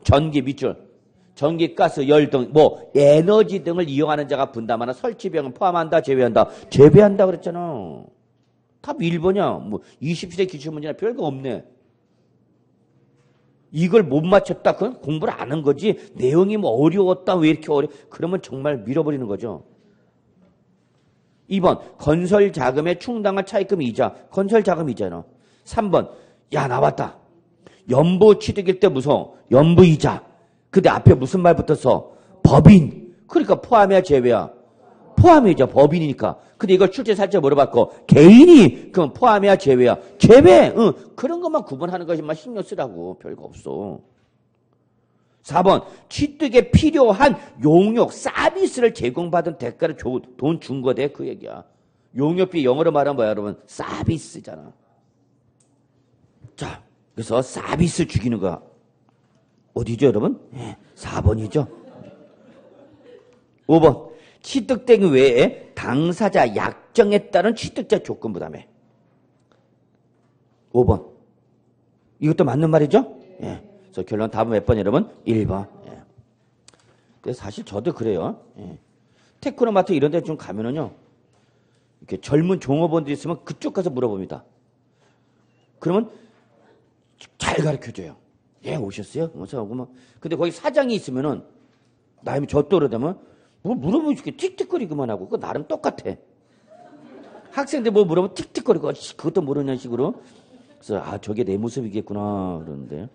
전기 밑줄. 전기, 가스, 열 등, 에너지 등을 이용하는 자가 분담하는 설치 비용은 포함한다, 제외한다. 제외한다 그랬잖아. 답 1번이야. 20시대 기출문제나 별거 없네. 이걸 못 맞췄다. 그건 공부를 안 한 거지. 내용이 어려웠다. 왜 이렇게 그러면 정말 밀어버리는 거죠. 2번, 건설 자금에 충당한 차입금 이자. 건설 자금 이자는. 3번, 야, 나왔다. 연부 취득일 때 무서워. 연부 이자. 근데 앞에 무슨 말 붙었어? 법인. 그러니까 포함이야, 제외야? 포함이죠. 법인이니까. 근데 이걸 출제 살짝 물어봤고, 개인이, 그럼 포함이야, 제외야? 제외! 그런 것만 구분하는 것이만 신경 쓰라고. 별거 없어. 4번, 취득에 필요한 용역, 서비스를 제공받은 대가를 돈 준 거대, 그 얘기야. 용역비 영어로 말하면 뭐야, 여러분? 서비스잖아. 자, 그래서 서비스 죽이는 거. 어디죠, 여러분? 4번이죠. 5번, 취득된 외에 당사자 약정에 따른 취득자 조건 부담해. 5번. 이것도 맞는 말이죠? 예. 그래서 결론 답은 몇 번, 여러분? 1번. 예. 근데 사실 저도 그래요. 예. 테크노마트 이런 데 좀 가면은요, 이렇게 젊은 종업원들이 있으면 그쪽 가서 물어봅니다. 그러면 잘 가르쳐 줘요. 예, 오셨어요? 근데 거기 사장이 있으면은, 나이면 저 또래되면, 물어보면 이렇게 틱틱거리기만 하고, 그거 나름 똑같아. 학생들 물어보면 틱틱거리고, 그것도 모르는 식으로. 그래서, 저게 내 모습이겠구나, 그러는데.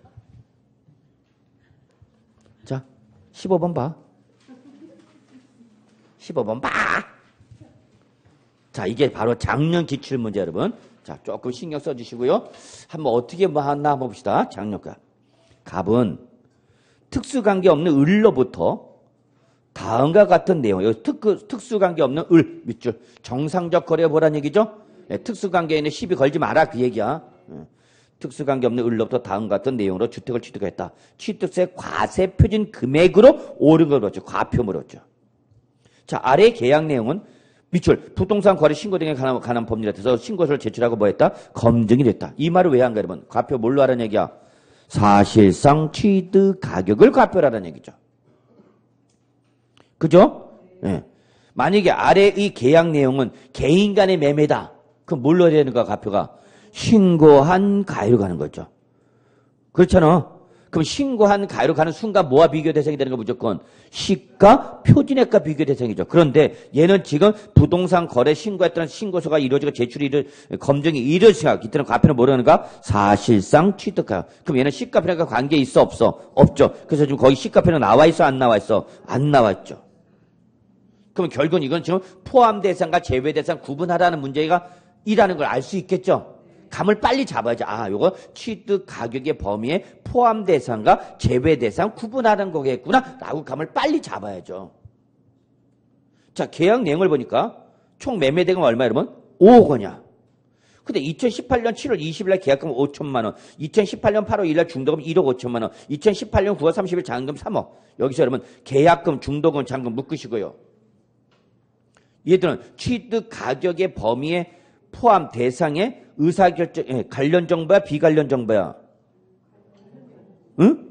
자, 15번 봐. 15번 봐! 자, 이게 바로 작년 기출문제, 여러분. 자, 조금 신경 써주시고요. 한번 어떻게 하나 한번 봅시다. 작년가. 갑은 특수관계 없는 을로부터 다음과 같은 내용, 여기 특수관계 없는 을, 밑줄. 정상적 거래 보란 얘기죠? 네, 특수관계에는 시비 걸지 마라, 그 얘기야. 특수관계 없는 을로부터 다음과 같은 내용으로 주택을 취득했다. 취득세 과세 표준 금액으로 옳은 걸 물었죠. 과표 물었죠. 자, 아래 계약 내용은 밑줄, 부동산 거래 신고 등에 관한 법률에 대해서 신고서를 제출하고 뭐했다? 검증이 됐다. 이 말을 왜 한 거야, 여러분? 과표 뭘로 하라는 얘기야? 사실상 취득 가격을 과표라는 얘기죠. 그죠? 네. 만약에 아래 이 계약 내용은 개인 간의 매매다. 그럼 뭘로 해야 되는 거야, 과표가? 신고한 가액으로 가는 거죠. 그렇잖아. 그럼 신고한 가액으로 가는 순간 뭐와 비교 대상이 되는 거 무조건? 시가, 표준액과 비교 대상이죠. 그런데 얘는 지금 부동산 거래 신고했던 신고서가 이루어지고 제출이 검증이 이루어지고 이때는 과표는 뭐라는가? 사실상 취득가. 그럼 얘는 시가 표준액과 관계 있어 없어? 없죠. 그래서 지금 거기 시가 표준액 나와 있어 안 나와 있어? 안 나와 있죠. 그럼 결국은 이건 지금 포함 대상과 제외 대상 구분하라는 문제가 이라는 걸 알 수 있겠죠. 감을 빨리 잡아야죠. 요거 취득 가격의 범위에 포함 대상과 제외 대상 구분하는 거겠구나 라고 감을 빨리 잡아야죠. 자, 계약 내용을 보니까 총 매매 대금 얼마 여러분? 5억 원이야. 근데 2018년 7월 20일 날 계약금 5천만 원, 2018년 8월 1일 날 중도금 1억 5천만 원, 2018년 9월 30일 잔금 3억. 여기서 여러분 계약금, 중도금, 잔금 묶으시고요. 얘들은 취득 가격의 범위에 포함 대상의 의사결정, 관련 정보야, 비관련 정보야? 응?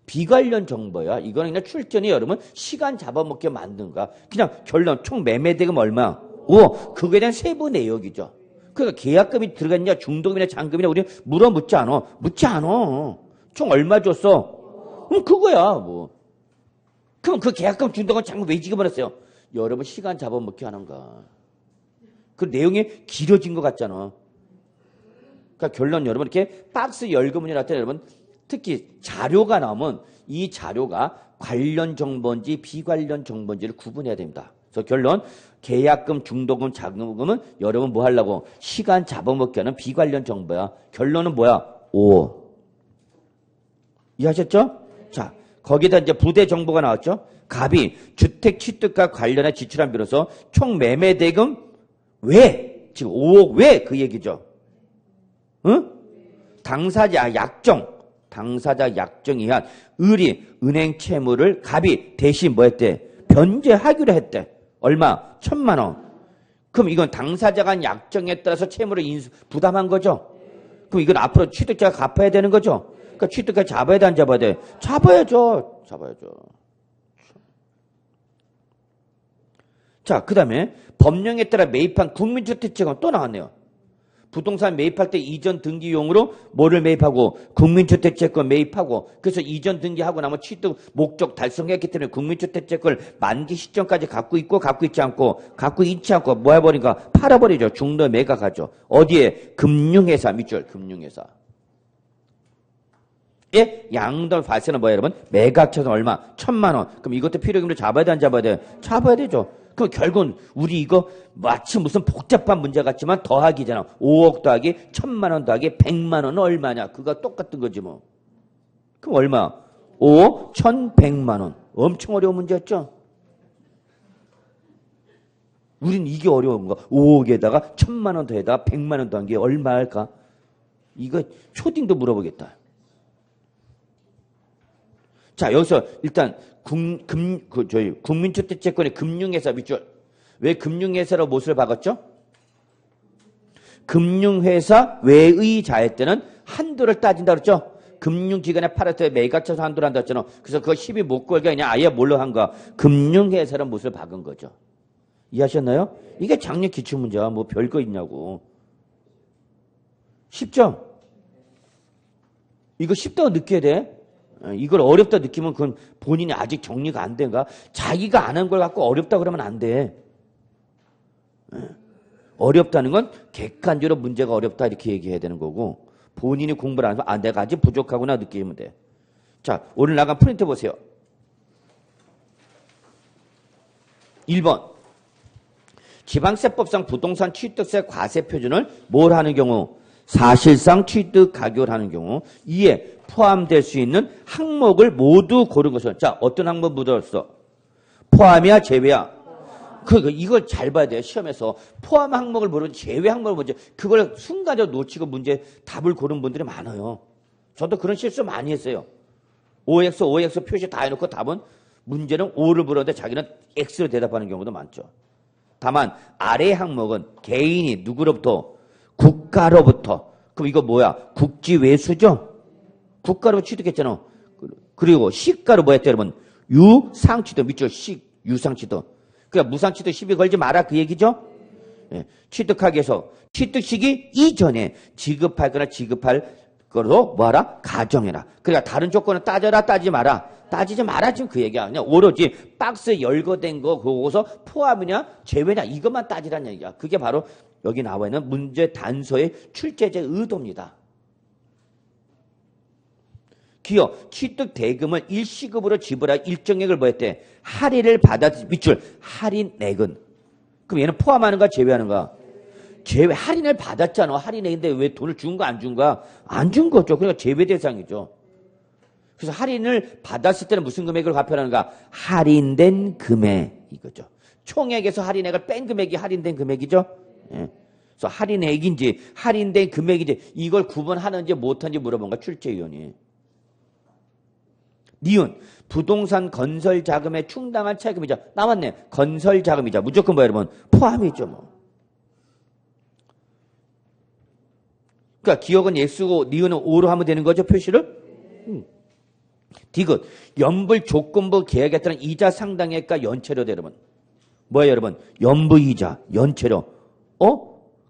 비관련 정보야. 이거는 그냥 출전이 여러분 시간 잡아먹게 만든 거야. 그냥 결론 총 매매대금 얼마? 그거에 대한 세부 내역이죠. 그러니까 계약금이 들어갔냐, 중도금이나 잔금이나 우리 묻지 않아. 묻지 않아. 총 얼마 줬어? 그거야, 뭐. 그럼 그 계약금, 중도금, 잔금 왜 지급을 했어요? 여러분 시간 잡아먹게 하는 거야. 그 내용이 길어진 것 같잖아. 그러니까 결론 여러분 이렇게 박스 열거문이 나타나 여러분 특히 자료가 나오면 이 자료가 관련 정보인지 비관련 정보인지를 구분해야 됩니다. 그래서 결론, 계약금, 중도금, 자금은 여러분 뭐 하려고? 시간 잡아먹기 하는 비관련 정보야. 결론은 뭐야? 5억. 이해하셨죠? 자, 거기다 이제 부대 정보가 나왔죠? 갑이 주택 취득과 관련해 지출한 비로소 총 매매 대금 왜? 지금 5억 왜? 그 얘기죠. 응? 당사자 약정 이한 을이 은행 채무를 갑이 대신 뭐 했대? 변제하기로 했대. 얼마? 1,000만 원. 그럼 이건 당사자가 한 약정에 따라서 채무를 부담한 거죠? 그럼 이건 앞으로 취득자가 갚아야 되는 거죠? 그러니까 취득자 잡아야 돼, 안 잡아야 돼? 잡아야죠. 자, 그 다음에 법령에 따라 매입한 국민주택채권 또 나왔네요. 부동산 매입할 때 이전 등기용으로 뭐를 매입하고? 국민주택채권 매입하고, 그래서 이전 등기하고 나면 취득 목적 달성했기 때문에 국민주택채권을 만기 시점까지 갖고 있고 갖고 있지 않고 뭐 해버리니까 팔아버리죠. 중도 매각하죠. 어디에? 금융회사 밑줄, 금융회사. 예? 양도할 발생은 뭐예요, 여러분? 매각처는 얼마? 1,000만 원. 그럼 이것도 필요금으로 잡아야 돼, 안 잡아야 돼? 잡아야 되죠. 그럼 결국은 우리 이거 마치 무슨 복잡한 문제 같지만 더하기잖아. 5억 더하기 1,000만 원 더하기 100만 원은 얼마냐? 그거 똑같은 거지 뭐. 그럼 얼마? 5억 1,100만 원. 엄청 어려운 문제였죠? 우린 이게 어려운 거. 5억에다가 1,000만 원 더해다가 100만 원 더한 게 얼마 할까? 이거 초딩도 물어보겠다. 자, 여기서 일단 국민주택채권의 금융회사 밑줄. 왜 금융회사로 못을 박았죠? 금융회사 외의 자의 때는 한도를 따진다 그랬죠? 금융기관에 팔았을 때 매각쳐서 한도를 한다 했잖아. 그래서 그거 시비 못 걸게 그냥 아예 뭘로 한 거야? 금융회사로 못을 박은 거죠. 이해하셨나요? 이게 작년 기출문제야. 뭐 별거 있냐고. 쉽죠? 이거 쉽다고 느껴야 돼. 이걸 어렵다 느끼면 그건 본인이 아직 정리가 안 된가? 자기가 안 한 걸 갖고 어렵다 그러면 안 돼. 어렵다는 건 객관적으로 문제가 어렵다 이렇게 얘기해야 되는 거고, 본인이 공부를 안 하면 내가 아직 부족하구나 느끼면 돼. 자, 오늘 나간 프린트 보세요. 1번. 지방세법상 부동산 취득세 과세 표준을 뭘 하는 경우? 사실상 취득 가격을 하는 경우 이에 포함될 수 있는 항목을 모두 고른 것은, 자, 어떤 항목 묻었어? 포함이야, 제외야? 이걸 잘 봐야 돼요. 시험에서 포함 항목을 모르고 제외 항목을 먼저, 그걸 순간적으로 놓치고 문제 답을 고른 분들이 많아요. 저도 그런 실수 많이 했어요. OX 표시 다 해놓고 답은 문제는 O를 물었는데 자기는 X로 대답하는 경우도 많죠. 다만 아래 항목은 개인이 누구로부터? 국가로부터. 그럼 이거 뭐야? 국지외수죠? 국가로 취득했잖아. 그리고 시가로 뭐 했죠, 여러분? 유상취득, 밑줄 유상취득. 그러니까 무상취득 시비 걸지 마라 그 얘기죠? 예. 취득하기 위해서 취득 시기 이전에 지급할 거나 지급할 거로 뭐하라? 가정해라. 그러니까 다른 조건은 따져라, 따지지 마라. 따지지 마라 지금 그 얘기야. 그냥 오로지 박스 열거된 거 그거서 포함이냐 제외냐 이것만 따지라는 얘기야. 그게 바로 여기 나와 있는 문제 단서의 출제자의 의도입니다. 기어 취득 대금을 일시급으로 지불할 일정액을 뭐 했대? 할인을 받았 밑줄 할인액은. 그럼 얘는 포함하는 거야 제외하는 거야? 제외. 할인을 받았잖아. 할인액인데 왜 돈을 준 거 안 준 거야? 안 준 거죠. 그러니까 제외 대상이죠. 그래서 할인을 받았을 때는 무슨 금액을 갚아라는가? 할인된 금액 이거죠. 총액에서 할인액을 뺀 금액이 할인된 금액이죠. 예. 그래서 할인액인지 할인된 금액인지 이걸 구분하는지 못하는지 물어본 거야 출제위원이. 니은 부동산 건설 자금에 충당한 차익금이자 나왔네. 건설 자금이자 무조건 뭐 여러분 포함이죠 뭐. 그러니까 기억은 X고 니은은 O로 하면 되는 거죠 표시를. 디귿 연불 조건부 계약에 따른 이자 상당액과 연체료다 여러분. 뭐야 여러분? 연부이자 연체료.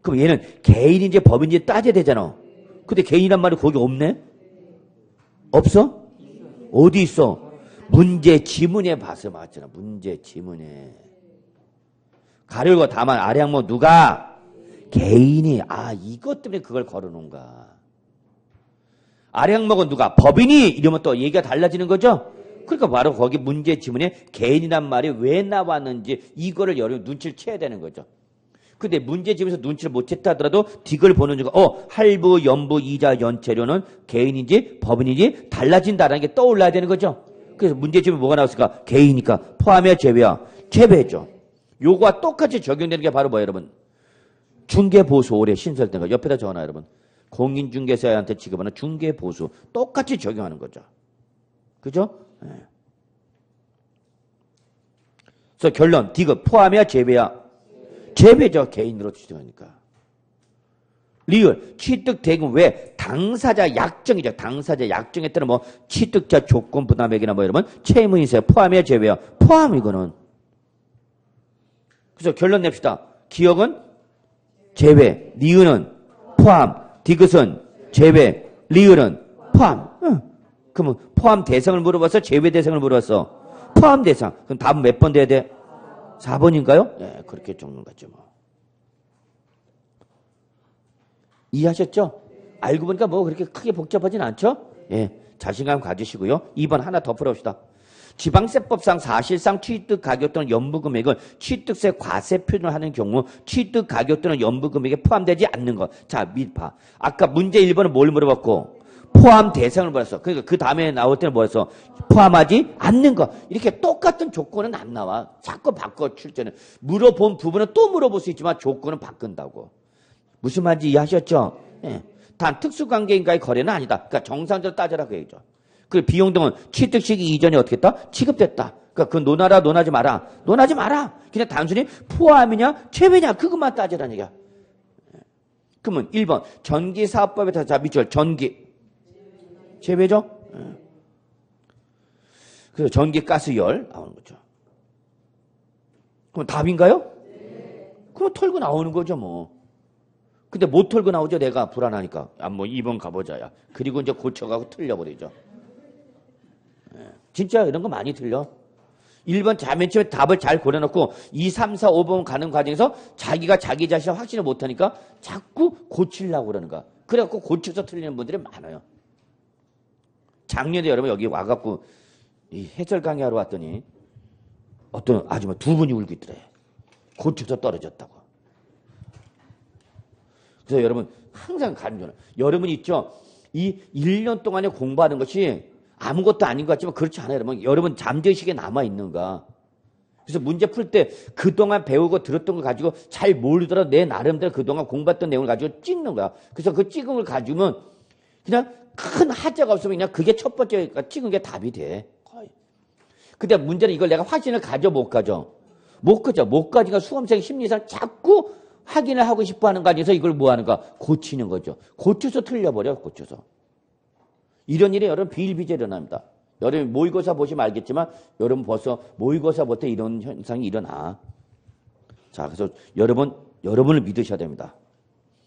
그럼 얘는 개인인지 법인인지 따져야 되잖아. 근데 개인이란 말이 거기 없네? 없어? 어디 있어? 문제 지문에 봐서 맞잖아. 문제 지문에. 가려고 다만 아래 항목 누가? 개인이. 이것 때문에 그걸 걸어놓은가. 아래 항목은 누가? 법인이 이러면 또 얘기가 달라지는 거죠? 그러니까 바로 거기 문제 지문에 개인이란 말이 왜 나왔는지 이거를 여러분 눈치를 채야 되는 거죠. 근데 문제 지문에서 눈치를 못 챘다 하더라도 뒷을 보는 중간 할부, 연부, 이자, 연체료는 개인인지 법인인지 달라진다라는 게 떠올라야 되는 거죠. 그래서 문제 지문에 뭐가 나왔을까? 개인이니까 포함이야 제외야? 제외죠. 요거와 똑같이 적용되는 게 바로 뭐예요 여러분? 중개보수 올해 신설된 거 옆에다 적어놔요 여러분. 공인중개사한테 지급하는 중개보수 똑같이 적용하는 거죠. 그죠? 네. 그래서 결론 디귿 포함이야 제외야? 제외죠. 개인으로 추정하니까. 리을 취득 대금 왜 당사자 약정이죠. 당사자 약정에 따른 뭐 취득자 조건 부담액이나 뭐 여러분 채무인세 포함이야 제외야? 포함 이거는. 그래서 결론 냅시다. 기억은 제외, 니은은 포함, 디귿은 제외, 리을은 포함. 응. 그러면 포함 대상을 물어봤어? 제외 대상을 물어봤어? 포함 대상. 그럼 답은 몇 번 돼야 돼? 4번인가요? 네, 그렇게 적는 거죠, 뭐. 이해하셨죠? 알고 보니까 뭐 그렇게 크게 복잡하진 않죠? 예, 자신감 가지시고요. 2번 하나 더 풀어봅시다. 지방세법상 사실상 취득 가격 또는 연부 금액을 취득세 과세 표준을 하는 경우 취득 가격 또는 연부 금액에 포함되지 않는 것. 자, 봐. 아까 문제 1번은 뭘 물어봤고? 포함 대상을 물었어. 그러니까 그 다음에 나올 때는 뭐였어? 포함하지 않는 것. 이렇게 똑같은 조건은 안 나와. 자꾸 바꿔 출제는. 물어본 부분은 또 물어볼 수 있지만 조건은 바꾼다고. 무슨 말인지 이해하셨죠? 예. 단 특수관계인가의 거래는 아니다. 그러니까 정상적으로 따져라 그 얘기죠. 그 비용 등은 취득 시기 이전에 어떻게 했다? 지급됐다. 그러니까 그 논하라 논하지 마라. 논하지 마라. 그냥 단순히 포함이냐 제외냐 그것만 따지라는 얘기야. 그러면 1번 전기사업법에 자 밑줄 전기 제외죠? 그래서 전기 가스 열 나오는 거죠. 그럼 답인가요? 그럼 털고 나오는 거죠 뭐. 근데 못 털고 나오죠 내가 불안하니까. 뭐 2번 가보자 야. 그리고 이제 고쳐가고 틀려버리죠. 진짜 이런 거 많이 틀려. 1번 맨 처음에 답을 잘 고려놓고 2, 3, 4, 5번 가는 과정에서 자기가 자기 자신을 확신을 못하니까 자꾸 고치려고 그러는 거야. 그래갖고 고쳐서 틀리는 분들이 많아요. 작년에 여러분 여기 와갖고 이 해설 강의하러 왔더니 어떤 아줌마 두 분이 울고 있더래. 고쳐서 떨어졌다고. 그래서 여러분 항상 간절해. 여러분 있죠? 이 1년 동안에 공부하는 것이 아무것도 아닌 것 같지만 그렇지 않아요. 여러분 잠재의식에 남아있는가. 그래서 문제 풀 때 그동안 배우고 들었던 걸 가지고 잘 모르더라도 내 나름대로 그동안 공부했던 내용을 가지고 찍는 거야. 그래서 그 찍은 걸 가지면 그냥 큰 하자가 없으면 그냥 그게 첫 번째 찍은 게 답이 돼. 거의. 근데 문제는 이걸 내가 확신을 가져 못 가져. 못 가져. 못 가지니까 수험생 심리상 자꾸 확인을 하고 싶어 하는 거 아니어서 이걸 뭐 하는가? 고치는 거죠. 고쳐서 틀려버려. 고쳐서. 이런 일이 여러분 비일비재 일어납니다. 여러분 모의고사 보시면 알겠지만 여러분 벌써 모의고사부터 이런 현상이 일어나. 자, 그래서 여러분을 믿으셔야 됩니다.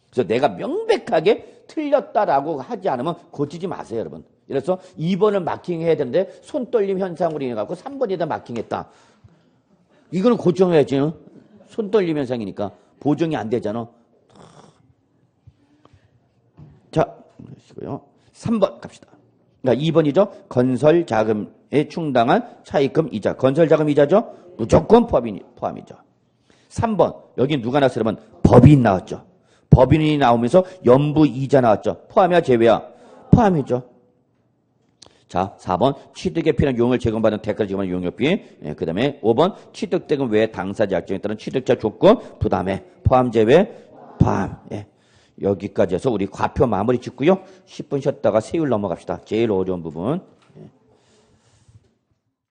그래서 내가 명백하게 틀렸다라고 하지 않으면 고치지 마세요, 여러분. 그래서 2번을 마킹해야 되는데 손떨림 현상으로 인해 갖고 3번에다 마킹했다. 이거는 고정해야지. 손떨림 현상이니까 보정이 안 되잖아. 자, 그러시고요. 3번 갑시다. 그러니까 2번이죠. 건설 자금에 충당한 차입금 이자. 건설 자금 이자죠. 무조건 포함이죠. 3번. 여기 누가 나왔어요? 그러면 법인 나왔죠. 법인이 나오면서 연부 이자 나왔죠. 포함이야 제외야? 포함이죠. 자, 4번. 취득에 필요한 용을 제공받은 대가를 지급하는 용역비. 예, 그 다음에 5번. 취득 대금 외에 당사자 약정에 따른 취득자 조건 부담에 포함 제외 포함. 예. 여기까지 해서 우리 과표 마무리 짓고요. 10분 쉬었다가 세율 넘어갑시다. 제일 어려운 부분.